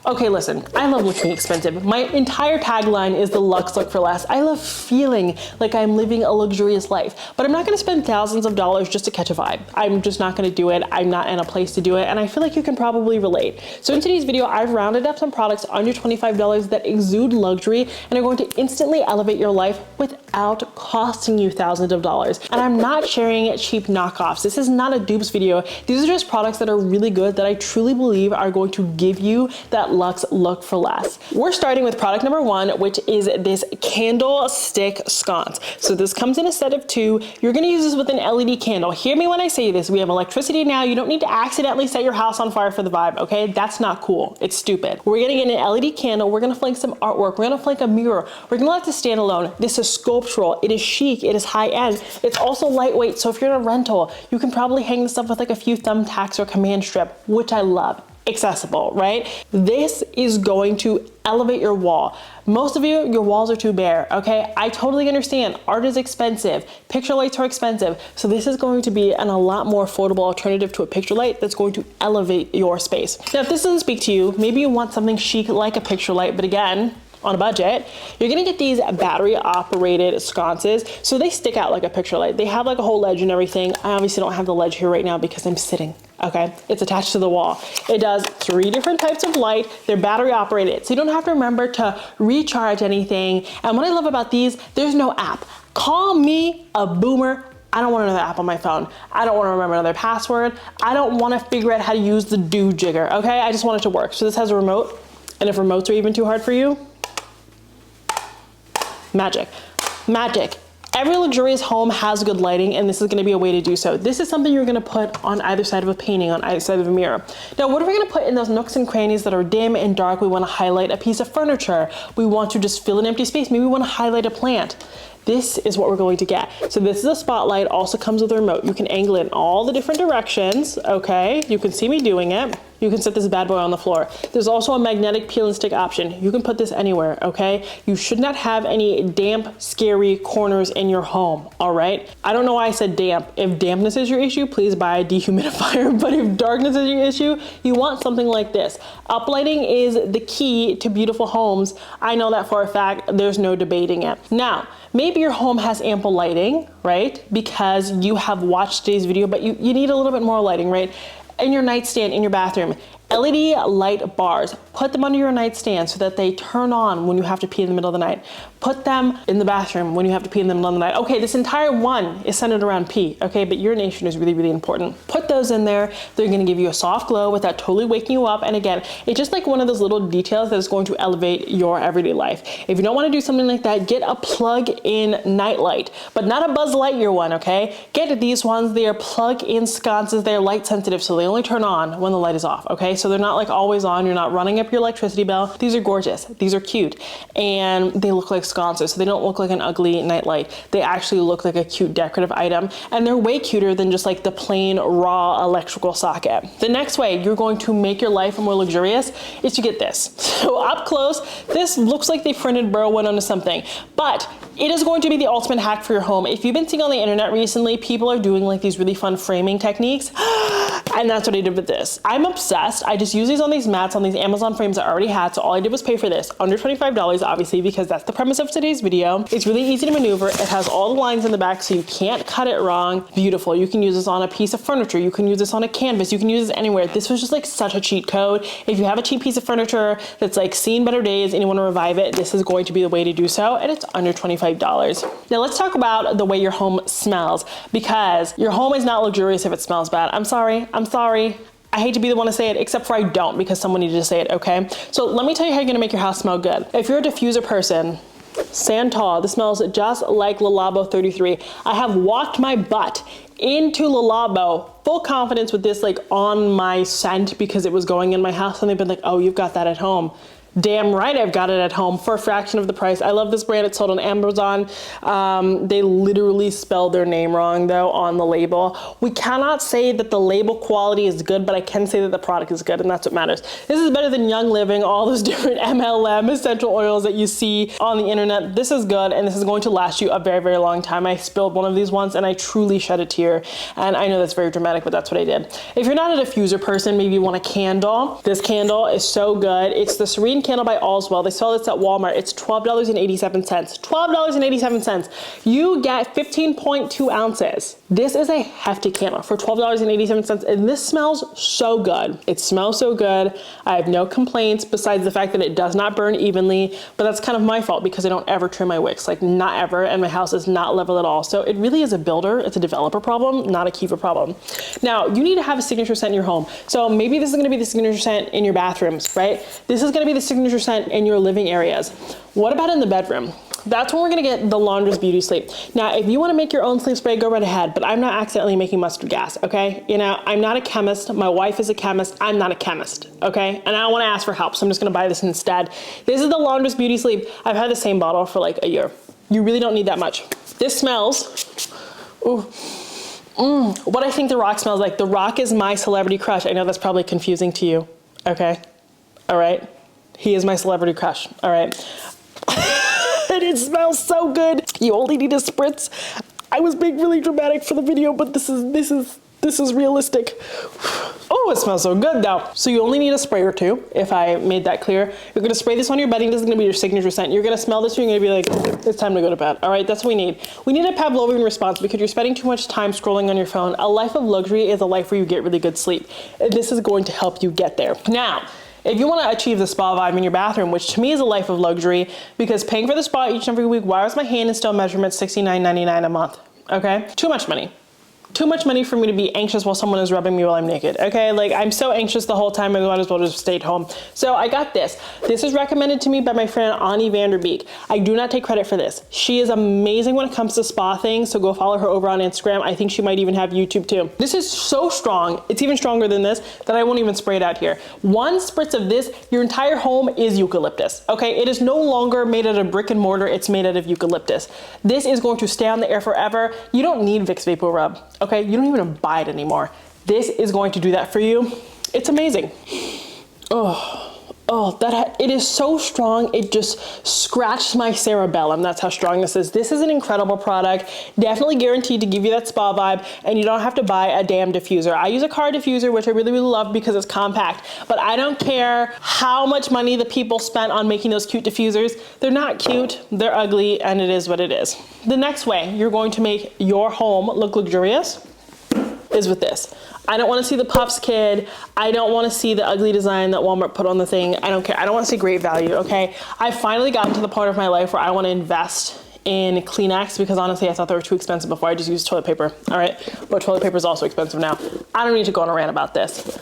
Okay, listen, I love looking expensive. My entire tagline is the Lux look for less. I love feeling like I'm living a luxurious life, but I'm not gonna spend thousands of dollars just to catch a vibe. I'm just not gonna do it. I'm not in a place to do it, and I feel like you can probably relate. So in today's video, I've rounded up some products under $25 that exude luxury and are going to instantly elevate your life without costing you thousands of dollars. And I'm not sharing cheap knockoffs. This is not a dupes video. These are just products that are really good that I truly believe are going to give you that Luxe look for less. We're starting with product number one, which is this candle stick sconce. So this comes in a set of two. You're gonna use this with an LED candle. Hear me when I say this. We have electricity now. You don't need to accidentally set your house on fire for the vibe, okay? That's not cool. It's stupid. We're gonna get an LED candle. We're gonna flank some artwork. We're gonna flank a mirror. We're gonna let this stand alone. This is sculptural. It is chic. It is high end. It's also lightweight. So if you're in a rental, you can probably hang this up with like a few thumbtacks or command strip, which I love. Accessible, right? This is going to elevate your wall. Most of you, your walls are too bare, okay? I totally understand. Art is expensive. Picture lights are expensive. So this is going to be a lot more affordable alternative to a picture light that's going to elevate your space. Now, if this doesn't speak to you, maybe you want something chic like a picture light, but again, on a budget, you're gonna get these battery operated sconces. So they stick out like a picture light. They have like a whole ledge and everything. I obviously don't have the ledge here right now because I'm sitting, okay? It's attached to the wall. It does 3 different types of light. They're battery operated. So you don't have to remember to recharge anything. And what I love about these, there's no app. Call me a boomer. I don't want another app on my phone. I don't want to remember another password. I don't want to figure out how to use the do jigger, okay? I just want it to work. So this has a remote. And if remotes are even too hard for you, magic. Magic. Every luxurious home has good lighting, and this is gonna be a way to do so. This is something you're gonna put on either side of a painting, on either side of a mirror. Now, what are we gonna put in those nooks and crannies that are dim and dark? We wanna highlight a piece of furniture. We want to just fill an empty space. Maybe we wanna highlight a plant. This is what we're going to get. So this is a spotlight, also comes with a remote. You can angle it in all the different directions, okay? You can see me doing it. You can set this bad boy on the floor. There's also a magnetic peel and stick option. You can put this anywhere, okay? You should not have any damp, scary corners in your home, all right? I don't know why I said damp. If dampness is your issue, please buy a dehumidifier. But if darkness is your issue, you want something like this. Uplighting is the key to beautiful homes. I know that for a fact. There's no debating it. Now, maybe your home has ample lighting, right? Because you have watched today's video, but you need a little bit more lighting, right? In your nightstand, in your bathroom, LED light bars, put them under your nightstand so that they turn on when you have to pee in the middle of the night. Put them in the bathroom when you have to pee in the middle of the night. Okay, this entire one is centered around pee, okay, but urination is really, really important. Put those in there. They're gonna give you a soft glow without totally waking you up. And again, it's just like one of those little details that is going to elevate your everyday life. If you don't wanna do something like that, get a plug-in nightlight, but not a Buzz Lightyear one, okay? Get these ones. They are plug-in sconces. They're light sensitive, so they only turn on when the light is off, okay? So they're not like always on. You're not running up your electricity bill. These are gorgeous. These are cute. And they look like sconces, so they don't look like an ugly nightlight. They actually look like a cute decorative item, and they're way cuter than just like the plain raw electrical socket. The next way you're going to make your life more luxurious is to get this. So up close, this looks like they printed Berlin onto something, but it is going to be the ultimate hack for your home. If you've been seeing on the internet recently, people are doing like these really fun framing techniques, and that's what I did with this. I'm obsessed. I just use these on these mats, on these Amazon frames I already had, so all I did was pay for this. Under $25, obviously, because that's the premise of today's video. It's really easy to maneuver. It has all the lines in the back, so you can't cut it wrong. Beautiful. You can use this on a piece of furniture. You can use this on a canvas. You can use this anywhere. This was just like such a cheat code. If you have a cheap piece of furniture that's like seen better days and you want to revive it, this is going to be the way to do so, and it's under $25. Now let's talk about the way your home smells, because your home is not luxurious if it smells bad. I'm sorry. I hate to be the one to say it, except for I don't, because someone needed to say it, okay? So let me tell you how you're gonna make your house smell good. If you're a diffuser person, Santal, this smells just like Le Labo 33. I have walked my butt into Le Labo, full confidence with this like on my scent because it was going in my house, and they've been like, oh, you've got that at home. Damn right I've got it at home for a fraction of the price. I love this brand. It's sold on Amazon. They literally spelled their name wrong though on the label. We cannot say that the label quality is good, but I can say that the product is good, and that's what matters. This is better than Young Living, all those different MLM essential oils that you see on the internet. This is good, and this is going to last you a very, very long time. I spilled one of these once and I truly shed a tear, and I know that's very dramatic, but that's what I did. If you're not a diffuser person, maybe you want a candle. This candle is so good. It's the Serene candle by Allswell. They sell this at Walmart. It's $12.87. $12.87. You get 15.2 ounces. This is a hefty candle for $12.87, and this smells so good. It smells so good. I have no complaints besides the fact that it does not burn evenly, but that's kind of my fault because I don't ever trim my wicks, like not ever, and my house is not level at all. So it really is a builder, it's a developer problem, not a Kiva problem. Now, you need to have a signature scent in your home. So maybe this is gonna be the signature scent in your bathrooms, right? This is gonna be the signature scent in your living areas. What about in the bedroom? That's when we're gonna get the Laundress Beauty Sleep. Now, if you wanna make your own sleep spray, go right ahead, but I'm not accidentally making mustard gas, okay? You know, I'm not a chemist, my wife is a chemist, I'm not a chemist, okay? And I don't wanna ask for help, so I'm just gonna buy this instead. This is the Laundress Beauty Sleep. I've had the same bottle for like a year. You really don't need that much. This smells, ooh. What I think The Rock smells like. The Rock is my celebrity crush. I know that's probably confusing to you, okay? All right, he is my celebrity crush, all right? And it smells so good. You only need a spritz. I was being really dramatic for the video, but this is realistic. Oh, it smells so good though. So you only need a spray or two, if I made that clear. You're gonna spray this on your bedding. This is gonna be your signature scent. You're gonna smell this and you're gonna be like, it's time to go to bed. All right, that's what we need. We need a Pavlovian response because you're spending too much time scrolling on your phone. A life of luxury is a life where you get really good sleep. This is going to help you get there. Now, if you want to achieve the spa vibe in your bathroom, which to me is a life of luxury, because paying for the spa each and every week, why was my hand and stone measurement $69.99 a month? Okay, too much money. Too much money for me to be anxious while someone is rubbing me while I'm naked, okay? Like, I'm so anxious the whole time, I might as well just stay at home. So I got this. This is recommended to me by my friend Ani Vanderbeek. I do not take credit for this. She is amazing when it comes to spa things, so go follow her over on Instagram. I think she might even have YouTube too. This is so strong, it's even stronger than this, that I won't even spray it out here. One spritz of this, your entire home is eucalyptus, okay? It is no longer made out of brick and mortar, it's made out of eucalyptus. This is going to stay on the air forever. You don't need Vicks Vapor Rub. Okay, you don't even buy it anymore. This is going to do that for you. It's amazing. It is so strong. It just scratched my cerebellum. That's how strong this is. This is an incredible product. Definitely guaranteed to give you that spa vibe, and you don't have to buy a damn diffuser. I use a car diffuser, which I really, really love because it's compact, but I don't care how much money the people spent on making those cute diffusers. They're not cute, they're ugly, and it is what it is. The next way you're going to make your home look luxurious is with this. I don't want to see the Puffs kid. I don't want to see the ugly design that Walmart put on the thing. I don't care. I don't want to see great value, okay? I finally gotten to the part of my life where I want to invest in Kleenex because honestly I thought they were too expensive before. I just used toilet paper, all right? But toilet paper is also expensive now. I don't need to go on a rant about this.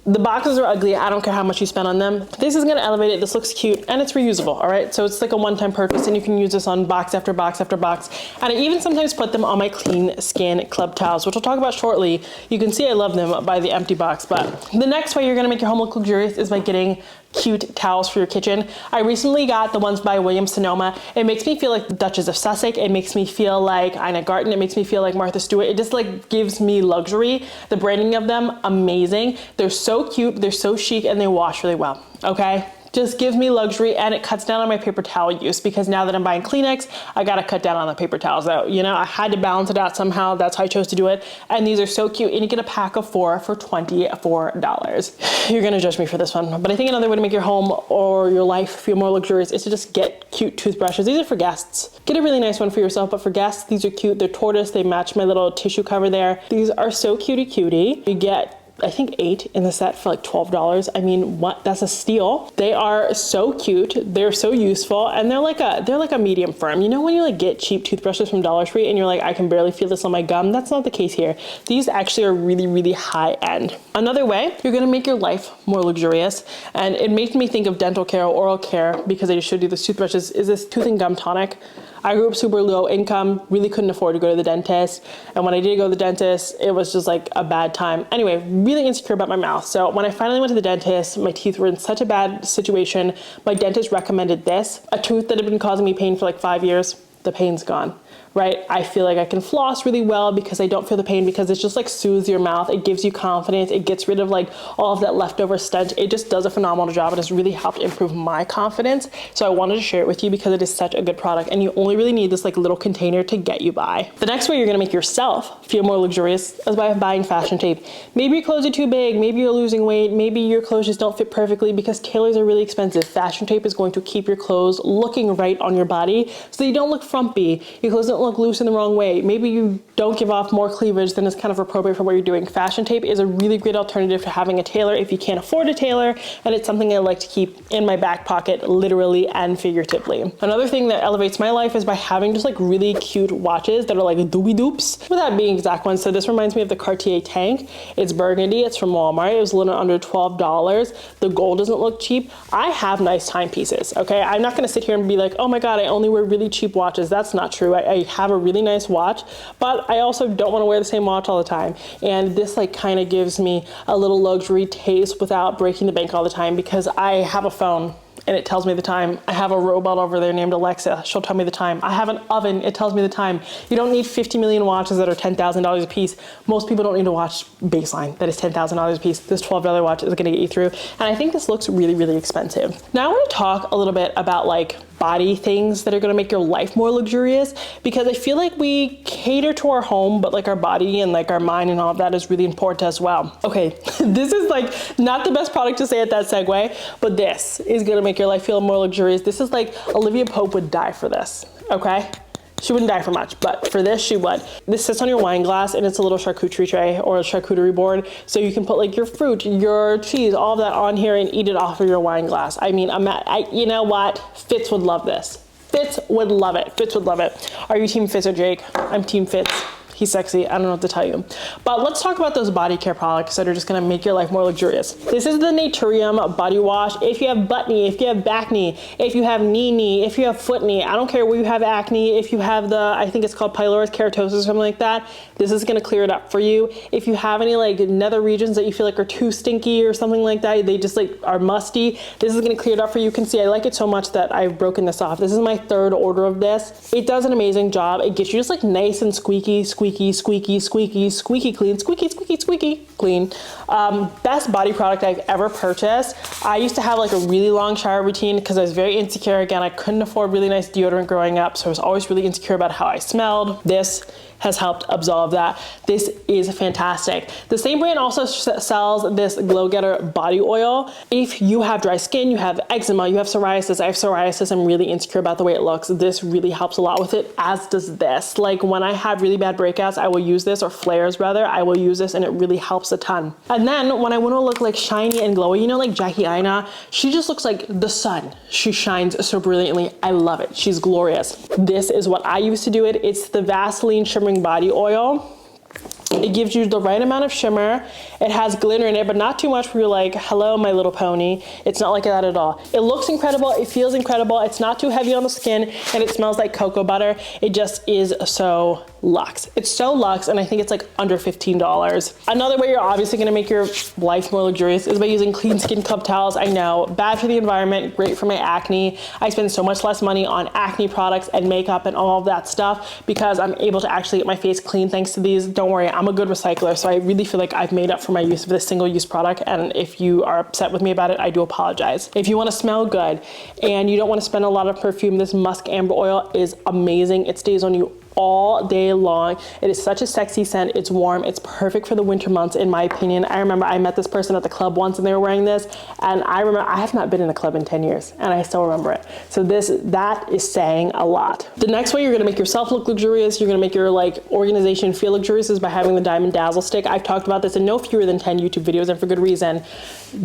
The boxes are ugly. I don't care how much you spend on them. This is gonna elevate it. This looks cute and it's reusable, all right? So it's like a one-time purchase and you can use this on box after box after box. And I even sometimes put them on my Clean Skin Club towels, which we'll talk about shortly. You can see I love them by the empty box, but the next way you're gonna make your home look luxurious is by getting cute towels for your kitchen. I recently got the ones by Williams Sonoma. It makes me feel like the Duchess of Sussex. It makes me feel like Ina Garten. It makes me feel like Martha Stewart. It just like gives me luxury. The branding of them, amazing. They're so cute, they're so chic, and they wash really well, okay? Just gives me luxury, and it cuts down on my paper towel use because now that I'm buying Kleenex, I gotta cut down on the paper towels. So, you know, I had to balance it out somehow. That's how I chose to do it. And these are so cute, and you get a pack of 4 for $24. You're gonna judge me for this one, but I think another way to make your home or your life feel more luxurious is to just get cute toothbrushes. These are for guests. Get a really nice one for yourself, but for guests, these are cute. They're tortoise, they match my little tissue cover there. These are so cutie. You get I think 8 in the set for like $12. I mean, what? That's a steal. They are so cute. They're so useful, and they're like a medium firm. You know when you like get cheap toothbrushes from Dollar Tree and you're like, I can barely feel this on my gum? That's not the case here. These actually are really, really high end. Another way you're gonna make your life more luxurious, and it made me think of dental care or oral care because I just showed you the toothbrushes, is this tooth and gum tonic. I grew up super low income, really couldn't afford to go to the dentist. And when I did go to the dentist, it was just like a bad time. Anyway, really insecure about my mouth. So when I finally went to the dentist, my teeth were in such a bad situation. My dentist recommended this, a tooth that had been causing me pain for like 5 years. The pain's gone, right? I feel like I can floss really well because I don't feel the pain, because it's just like soothes your mouth. It gives you confidence. It gets rid of like all of that leftover stench. It just does a phenomenal job. It has really helped improve my confidence. So I wanted to share it with you because it is such a good product, and you only really need this like little container to get you by. The next way you're gonna make yourself feel more luxurious is by buying fashion tape. Maybe your clothes are too big, maybe you're losing weight, maybe your clothes just don't fit perfectly because tailors are really expensive. Fashion tape is going to keep your clothes looking right on your body so you don't look frumpy, your clothes don't look loose in the wrong way. Maybe you don't give off more cleavage than is kind of appropriate for what you're doing. Fashion tape is a really great alternative to having a tailor if you can't afford a tailor, and it's something I like to keep in my back pocket, literally and figuratively. Another thing that elevates my life is by having just like really cute watches that are like doobie doops, without being exact ones. So this reminds me of the Cartier tank. It's burgundy, it's from Walmart. It was a little under $12. The gold doesn't look cheap. I have nice timepieces, okay? I'm not gonna sit here and be like, oh my God, I only wear really cheap watches. That's not true. I have a really nice watch, but I also don't want to wear the same watch all the time. And this like kind of gives me a little luxury taste without breaking the bank all the time, because I have a phone and it tells me the time. I have a robot over there named Alexa. She'll tell me the time. I have an oven. It tells me the time. You don't need 50 million watches that are $10,000 a piece. Most people don't need a watch baseline that is $10,000 a piece. This $12 watch is gonna get you through. And I think this looks really, really expensive. Now I wanna talk a little bit about like body things that are gonna make your life more luxurious, because I feel like we cater to our home, but like our body and like our mind and all of that is really important as well. Okay, this is like not the best product to say at that segue, but this is gonna make your life feel more luxurious. This is like, Olivia Pope would die for this, okay? She wouldn't die for much, but for this, she would. This sits on your wine glass, and it's a little charcuterie tray or a charcuterie board. So you can put like your fruit, your cheese, all of that on here and eat it off of your wine glass. I mean, you know what? Fitz would love this. Fitz would love it. Fitz would love it. Are you team Fitz or Jake? I'm team Fitz. He's sexy, I don't know what to tell you. But let's talk about those body care products that are just gonna make your life more luxurious. This is the Naturium body wash. If you have butt knee, if you have back knee, if you have knee, if you have foot knee, I don't care where you have acne, if you have the, I think it's called pylorus keratosis or something like that, this is gonna clear it up for you. If you have any like nether regions that you feel like are too stinky or something like that, they just like are musty, this is gonna clear it up for you. You can see I like it so much that I've broken this off. This is my third order of this. It does an amazing job. It gets you just like nice and squeaky clean. Best body product I've ever purchased. I used to have like a really long shower routine because I was very insecure. Again, I couldn't afford really nice deodorant growing up, so I was always really insecure about how I smelled. This has helped absolve that. This is fantastic. The same brand also sells this Glow Getter body oil. If you have dry skin, you have eczema, you have psoriasis. I have psoriasis. I'm really insecure about the way it looks. This really helps a lot with it, as does this. Like when I have really bad breakouts, I will use this, or flares rather, I will use this, and it really helps a ton. And then when I want to look like shiny and glowy, you know, like Jackie Aina, she just looks like the sun. She shines so brilliantly. I love it. She's glorious. This is what I use to do it. It's the Vaseline Shimmering Body Oil. It gives you the right amount of shimmer. It has glitter in it, but not too much where you're like, hello, my little pony. It's not like that at all. It looks incredible. It feels incredible. It's not too heavy on the skin, and it smells like cocoa butter. It just is so luxe. It's so luxe, and I think it's like under $15. Another way you're obviously gonna make your life more luxurious is by using Clean Skin Club towels. I know, bad for the environment, great for my acne. I spend so much less money on acne products and makeup and all of that stuff because I'm able to actually get my face clean thanks to these. Don't worry, I'm a good recycler, so I really feel like I've made up for my use of this single-use product, and if you are upset with me about it, I do apologize. If you wanna smell good and you don't wanna spend a lot of perfume, this Musk Amber Oil is amazing. It stays on you all day long. It is such a sexy scent. It's warm. It's perfect for the winter months, in my opinion. I remember I met this person at the club once and they were wearing this, and I remember I have not been in a club in 10 years and I still remember it. So that is saying a lot. The next way you're gonna make yourself look luxurious, you're gonna make your like organization feel luxurious, is by having the Diamond Dazzle Stick. I've talked about this in no fewer than 10 YouTube videos, and for good reason.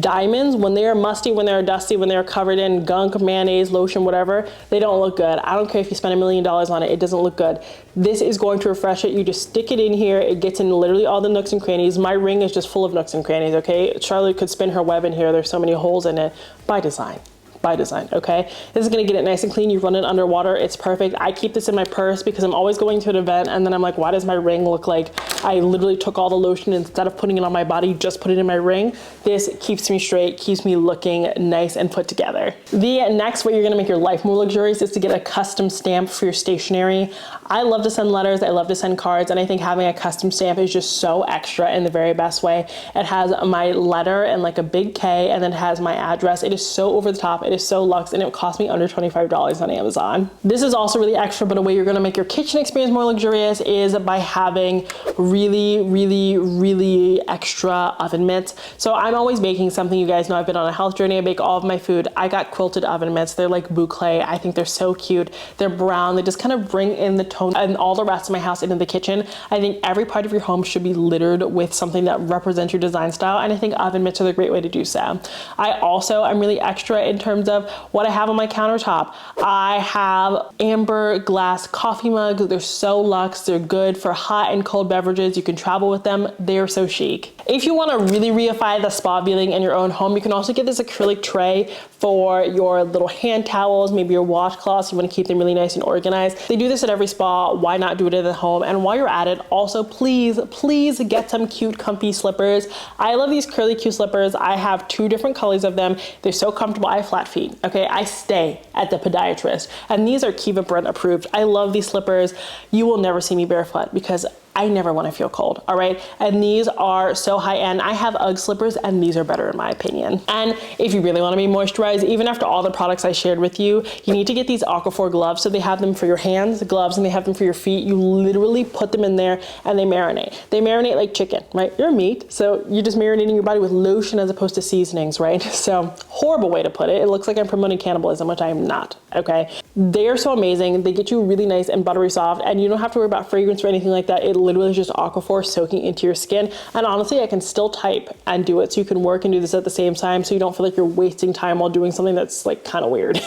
Diamonds, when they are musty, when they're dusty, when they're covered in gunk, mayonnaise, lotion, whatever, they don't look good. I don't care if you spend $1 million on it, it doesn't look good. This is going to refresh it. You just stick it in here. It gets in literally all the nooks and crannies. My ring is just full of nooks and crannies, okay? Charlotte could spin her web in here. There's so many holes in it by design. by design, okay? This is gonna get it nice and clean. You run it underwater, it's perfect. I keep this in my purse because I'm always going to an event and then I'm like, why does my ring look like I literally took all the lotion, instead of putting it on my body, just put it in my ring? This keeps me straight, keeps me looking nice and put together. The next way you're gonna make your life more luxurious is to get a custom stamp for your stationery. I love to send letters, I love to send cards, and I think having a custom stamp is just so extra in the very best way. It has my letter and like a big K, and then it has my address. It is so over the top, it is so luxe, and it cost me under $25 on Amazon. This is also really extra, but a way you're gonna make your kitchen experience more luxurious is by having really extra oven mitts. So I'm always baking something. You guys know I've been on a health journey. I bake all of my food. I got quilted oven mitts. They're like boucle. I think they're so cute. They're brown. They just kind of bring in the tone and all the rest of my house into the kitchen. I think every part of your home should be littered with something that represents your design style, and I think oven mitts are the great way to do so. I'm really extra in terms of what I have on my countertop. I have amber glass coffee mugs. They're so luxe. They're good for hot and cold beverages. You can travel with them. They're so chic. If you want to really reify the spa feeling in your own home, you can also get this acrylic tray for your little hand towels, maybe your washcloths. You want to keep them really nice and organized. They do this at every spa. Why not do it at the home? And while you're at it, also please get some cute, comfy slippers. I love these curly cute slippers. I have 2 different colors of them. They're so comfortable. I have flat feet. Okay, I stay at the podiatrist, and these are Kiva Brent approved. I love these slippers. You will never see me barefoot because I never want to feel cold, all right? And these are so high end. I have UGG slippers and these are better in my opinion. And if you really want to be moisturized, even after all the products I shared with you, you need to get these Aquaphor gloves. So they have them for your hands, the gloves, and they have them for your feet. You literally put them in there and they marinate. They marinate like chicken, right? You're meat, so you're just marinating your body with lotion as opposed to seasonings, right? So horrible way to put it. It looks like I'm promoting cannibalism, which I am not, okay? They are so amazing. They get you really nice and buttery soft, and you don't have to worry about fragrance or anything like that. It literally is just Aquaphor soaking into your skin. And honestly, I can still type and do it, so you can work and do this at the same time, so you don't feel like you're wasting time while doing something that's like kind of weird.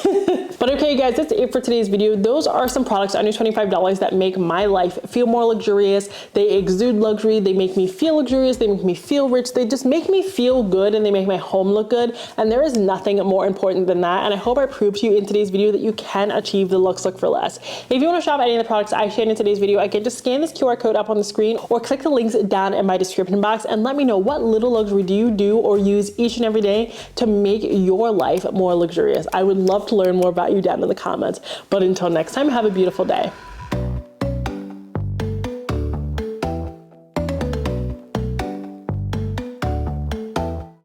But okay guys, that's it for today's video. Those are some products under $25 that make my life feel more luxurious. They exude luxury, they make me feel luxurious, they make me feel rich, they just make me feel good, and they make my home look good. And there is nothing more important than that. And I hope I proved to you in today's video that you can achieve the looks look for less. If you want to shop any of the products I shared in today's video, again, just scan this QR code up on the screen or click the links down in my description box and let me know what little luxury do you do or use each and every day to make your life more luxurious. I would love to learn more about you down in the comments. But until next time, have a beautiful day.